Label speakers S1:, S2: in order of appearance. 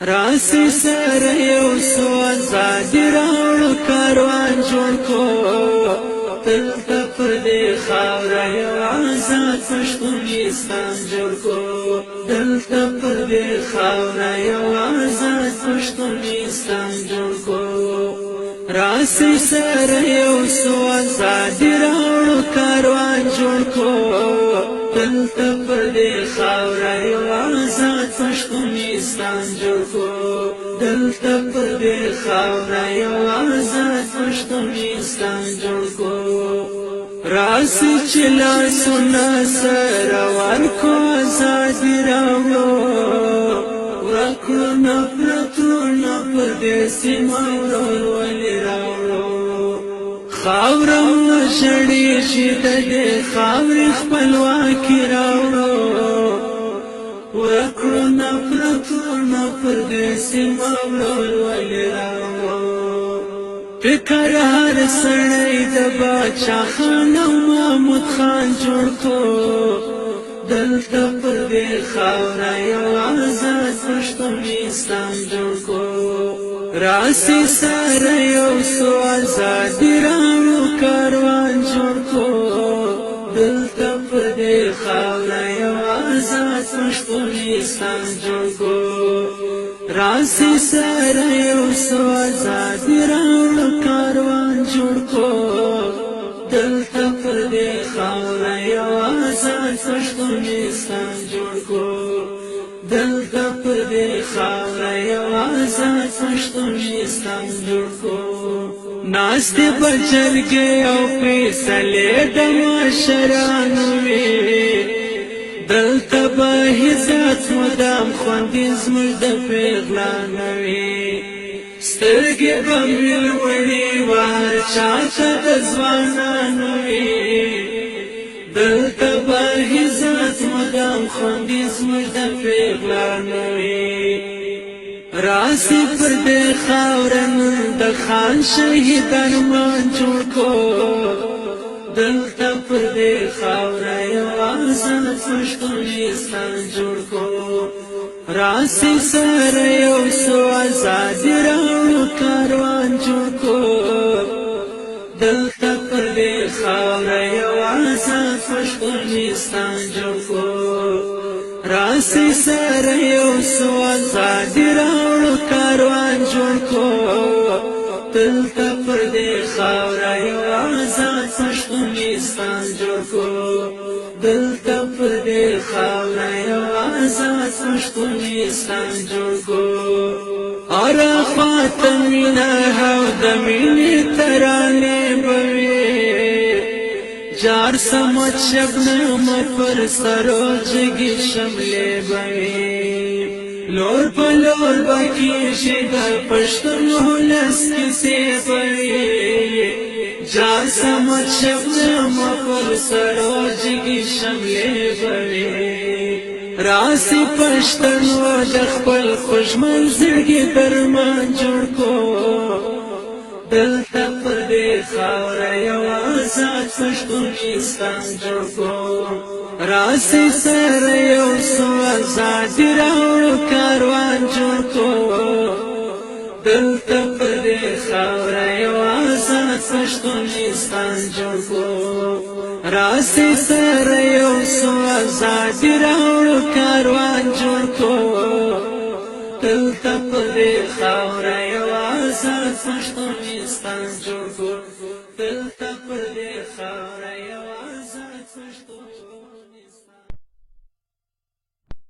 S1: راسی سره یو سو آزادی راوړو کاروان جوړ کو دلته پر دې خاوره یو آزاد پښتونستان جوړ کو دلته پر دې خاوره یو آزاد پښتونستان جوړ کو راسی سره یو سو آزادی راوړو کاروان جوړ کو دلته پر دې خاوره یو آزاد پښتونستان جوړ کو دلته پر دې خاوره یو آزاد پښتونستان جوړ کو راسی چې لاسونه سره ورکو آزادي راوړو ورکړو نفرتونه پر دې سیمه ورولې راوړو خاوره مو ژړېږي د دې خاورې خپلواکي راوړو ورکړو نفرتونه پر دې سیمه ورولې راوړو فکر هر سړی د باچا خان او محمود خان جوړ کو دلته پر دې خاوره یو آزاد پښتونستان جوړ کو راسی سره یو سو آزادي راوړو کاروان جوړ کو دلته پر دې خاوره یو آزاد پښتونستان جوړ کو راسی سره یو سو آزادي راوړو کاروان جوړ کو دلته پر دې خاوره یو آزاد پښتونستان جوړ کو دلته پر دې خاوره یو آزاد پښتونستان جوړ کو ناست بچرګې او فیصلې د مشرانو وي دلته به عزت مدام خوندي زموږ د پیغلانو وي سترګې به مې لوړې وه هر چا ته د ځوانانو وي دلته به عزت مدام خوندي زموږ د پیغلانو وي راسی پر دې خاوره نن د خان شهید ارمان جوړ کو دلته پر دې خاوره یو آزاد پښتونستان جوړ کو راسی سره یو سو آزادي راوړو کاروان جوړ کو دلته پر دې خاوره یو آزاد پښتونستان جوړ کو راسی سره یو سو آزادي راوړو کاروان جوړ کو دلته پر دې خاوره یو آزاد پښتونستان جوړ کو دلته پر دې خاوره یو آزاد پښتونستان جوړ کو اره خواته مینه او د مینې ترانې به وي جار سمت شبنم پر سرو جگی شملې به وي لور په لور به کېږي د پښتون ولس کیسې به وي جار سمت شبنم پر سرو جگی شملې به وي راسی پښتنو د خپل خوږمن زړګي درمان جوړ کو دلته پر دې خاوره یو آزاد پښتونستان جوړ کو راسی سره یو سو آزادي راوړو کاروان جوړ کو دلته پر دې خاوره یو آزاد پښتونستان جوړ کو راسی سره یو سو آزادي راوړو کاروان جوړ کو دلته پر دې خاوره یو آزاد پښتونستان جوړ کو دلته